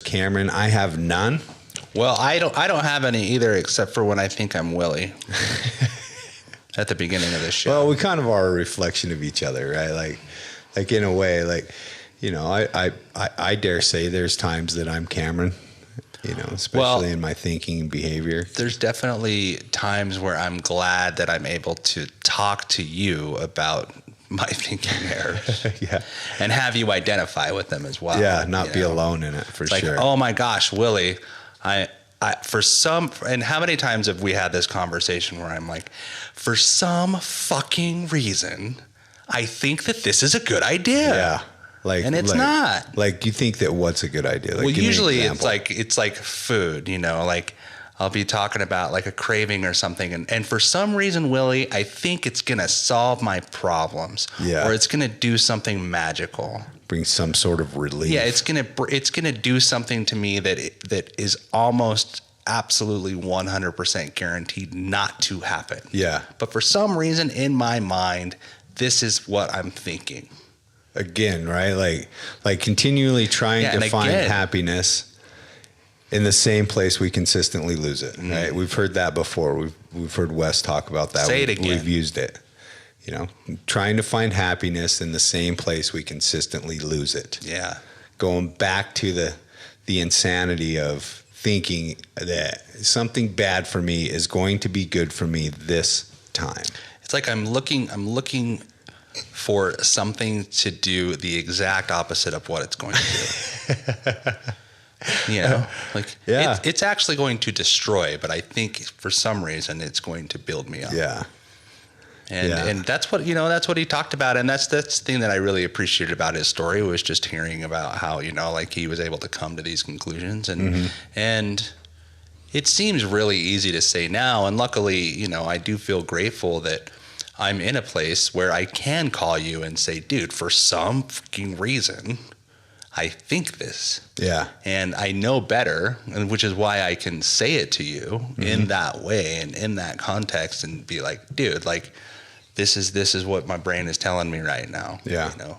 Cameron, I have none. Well, I don't have any either, except for when I think I'm Willy at the beginning of this show. Well, we kind of are a reflection of each other, right? Like in a way, like, you know, I dare say there's times that I'm Cameron, you know, especially in my thinking and behavior. There's definitely times where I'm glad that I'm able to talk to you about my thinking errors. Yeah. And have you identify with them as well. Yeah, not be alone in it, for sure. Oh my gosh, Willy, and how many times have we had this conversation where I'm like, for some fucking reason, I think that this is a good idea. Yeah. And it's not. Like, you think that what's a good idea? Like, well, usually it's like food, you know, like I'll be talking about like a craving or something. And for some reason, Willy, I think it's going to solve my problems. Yeah. Or it's going to do something magical. Bring some sort of relief. Yeah, it's gonna do something to me that is almost absolutely 100% guaranteed not to happen. Yeah. But for some reason in my mind, this is what I'm thinking. Again, right? Like continually trying to find happiness in the same place we consistently lose it. Mm-hmm. Right? We've heard that before. We've heard Wes talk about that. Say it again. We've used it. You know, trying to find happiness in the same place we consistently lose it. Yeah. Going back to the insanity of thinking that something bad for me is going to be good for me this time. It's like I'm looking for something to do the exact opposite of what it's going to do. You know, like it's actually going to destroy, but I think for some reason it's going to build me up. Yeah. And that's what, you know, that's what he talked about. And that's the thing that I really appreciated about his story, was just hearing about how, you know, like he was able to come to these conclusions. And it seems really easy to say now. And luckily, you know, I do feel grateful that I'm in a place where I can call you and say, dude, for some fucking reason, I think this. Yeah. And I know better, and which is why I can say it to you in that way and in that context, and be like, dude, like, this is what my brain is telling me right now. Yeah. You know?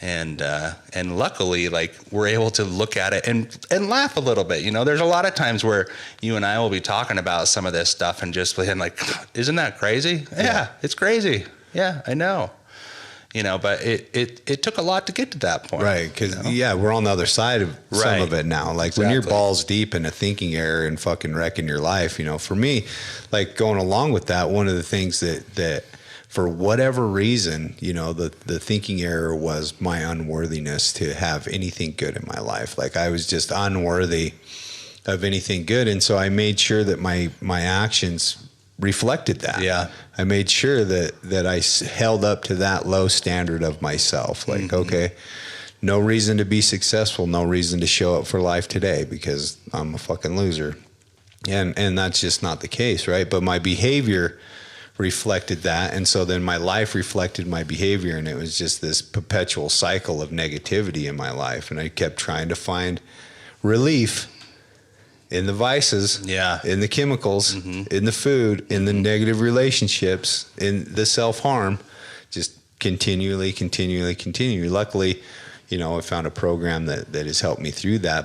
And luckily, like, we're able to look at it and laugh a little bit. You know, there's a lot of times where you and I will be talking about some of this stuff and just being like, isn't that crazy? Yeah, it's crazy. Yeah, I know. You know, but it took a lot to get to that point. Right, because, you know? we're on the other side of some of it now. Like, when you're balls deep in a thinking error and fucking wrecking your life, you know, for me, like, going along with that, one of the things that for whatever reason, you know, the thinking error was my unworthiness to have anything good in my life. Like, I was just unworthy of anything good. And so I made sure that my actions reflected that. Yeah. I made sure that I held up to that low standard of myself. Like, okay, no reason to be successful, no reason to show up for life today because I'm a fucking loser. And that's just not the case, right? But my behavior reflected that. And so then my life reflected my behavior, and it was just this perpetual cycle of negativity in my life. And I kept trying to find relief in the vices, in the chemicals, in the food, in the negative relationships, in the self-harm, just continually. Luckily, you know, I found a program that has helped me through that.